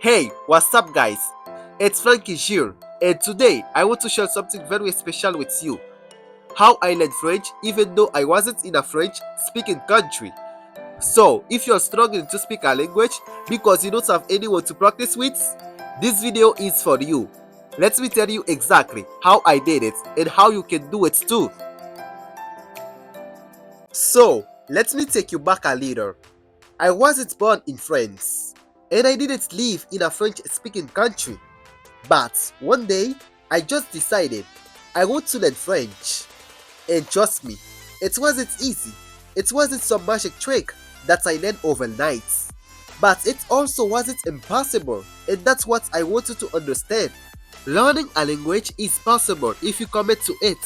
Hey, what's up guys? It's Frankie here, and today I want to share something very special with you. How I learned French even though I wasn't in a French speaking country. So, if you're struggling to speak a language because you don't have anyone to practice with, this video is for you. Let me tell you exactly how I did it and how you can do it too. So, let me take you back a little. I wasn't born in France, and I didn't live in a French-speaking country. But one day, I just decided I want to learn French. And trust me, it wasn't easy. It wasn't some magic trick that I learned overnight. But it also wasn't impossible, and that's what I want you to understand. Learning a language is possible if you commit to it.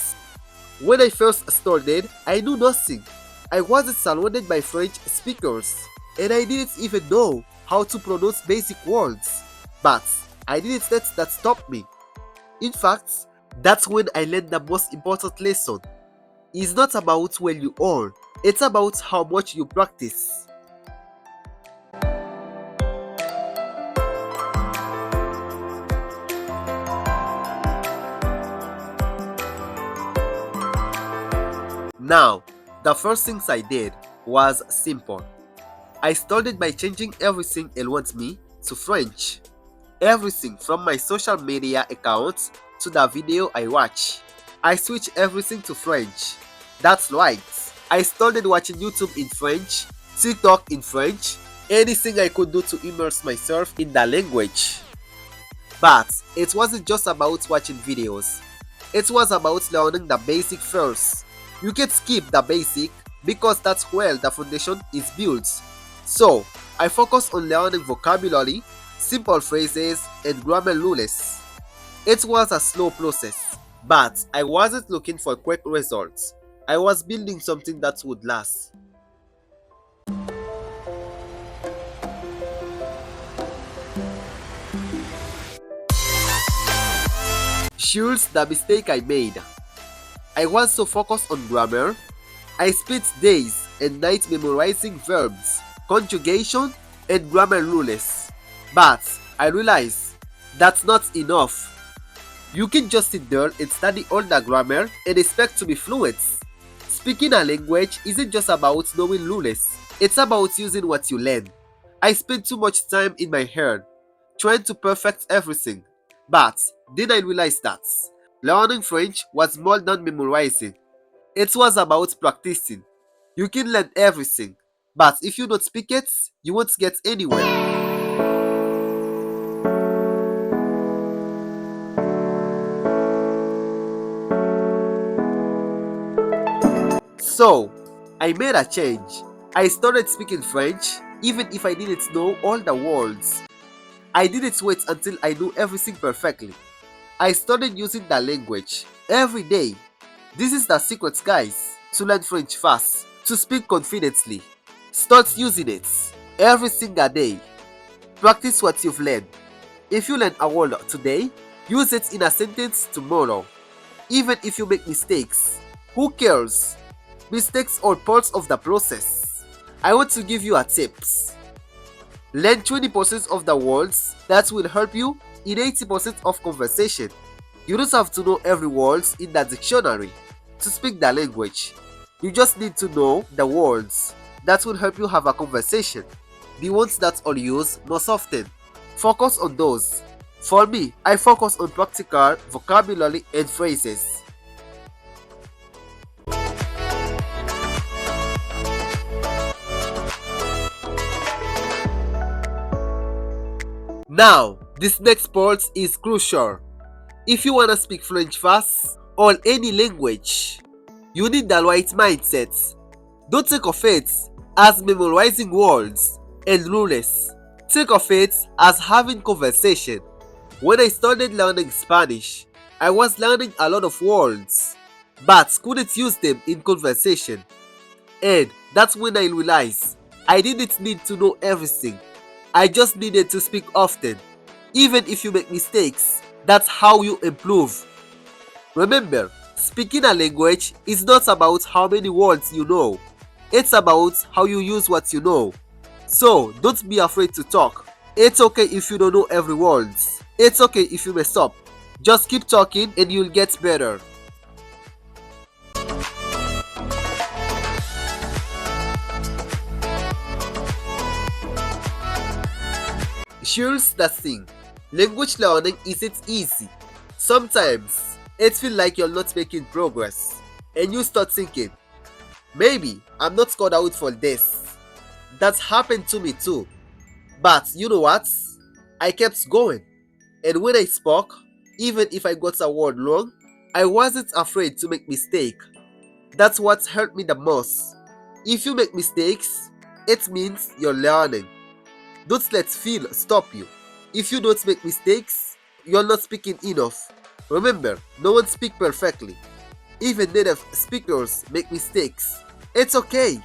When I first started, I knew nothing. I wasn't surrounded by French speakers, and I didn't even know how to pronounce basic words. But I didn't let that stop me. In fact, that's when I learned the most important lesson. It's not about where you are, it's about how much you practice. Now, the first things I did was simple. I started by changing everything it wants me to French. Everything from my social media accounts to the video I watch. I switched everything to French. That's right. I started watching YouTube in French, TikTok in French, anything I could do to immerse myself in the language. But it wasn't just about watching videos. It was about learning the basic first. You can skip the basic because that's where the foundation is built. So, I focused on learning vocabulary, simple phrases, and grammar rules. It was a slow process, but I wasn't looking for quick results. I was building something that would last. Here's the mistake I made. I was so focused on grammar, I spent days and nights memorizing verbs, conjugation, and grammar rules. But I realized that's not enough. You can just sit there and study all the grammar and expect to be fluent. Speaking a language isn't just about knowing rules, it's about using what you learn. I spent too much time in my head, trying to perfect everything. But then I realized that learning French was more than memorizing. It was about practicing. You can learn everything, but if you don't speak it, you won't get anywhere. So, I made a change. I started speaking French even if I didn't know all the words. I didn't wait until I knew everything perfectly. I started using the language every day. This is the secret, guys, to learn French fast, to speak confidently. Start using it every single day. Practice what you've learned. If you learn a word today, use it in a sentence tomorrow. Even if you make mistakes, who cares? Mistakes are parts of the process. I want to give you a tips. Learn 20% of the words that will help you in 80% of conversation. You don't have to know every word in the dictionary to speak the language. You just need to know the words that will help you have a conversation. The ones that are used most often. Focus on those. For me, I focus on practical vocabulary and phrases. Now, this next part is crucial. If you wanna speak French fast or any language, you need the right mindset. Don't think of it as memorizing words and rules. Think of it as having conversation. When I started learning Spanish, I was learning a lot of words, but couldn't use them in conversation. And that's when I realized I didn't need to know everything. I just needed to speak often. Even if you make mistakes, that's how you improve. Remember, speaking a language is not about how many words you know. It's about how you use what you know. So, don't be afraid to talk. It's okay if you don't know every word. It's okay if you mess up. Just keep talking and you'll get better. Here's the thing. Language learning isn't easy. Sometimes it feels like you're not making progress. And you start thinking, maybe I'm not called out for this. That's happened to me too. But you know what? I kept going. And when I spoke, even if I got a word wrong, I wasn't afraid to make mistake. That's what hurt me the most. If you make mistakes, it means you're learning. Don't let fear stop you. If you don't make mistakes, you're not speaking enough. Remember, no one speaks perfectly. Even native speakers make mistakes. It's okay.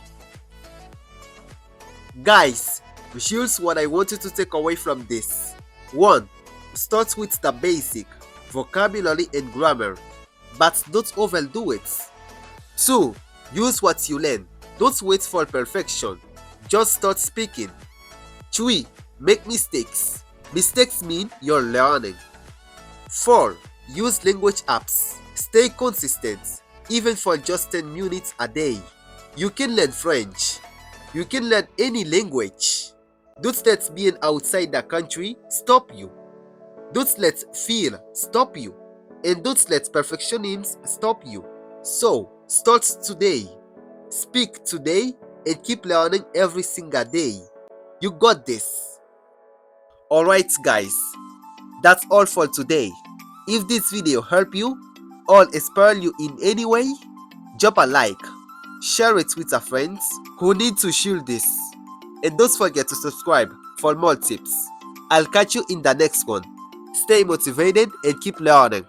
Guys, here's what I want you to take away from this. 1. Start with the basic, vocabulary and grammar, but don't overdo it. 2. Use what you learn. Don't wait for perfection. Just start speaking. 3. Make mistakes. Mistakes mean you're learning. 4. Use language apps. Stay consistent, even for just 10 minutes a day. You can learn French. You can learn any language. Don't let being outside the country stop you. Don't let fear stop you. And don't let perfectionism stop you. So, start today. Speak today and keep learning every single day. You got this. Alright guys, that's all for today. If this video helped you or inspired you in any way, drop a like, share it with a friend who need to hear this, and don't forget to subscribe for more tips. I'll catch you in the next one. Stay motivated and keep learning.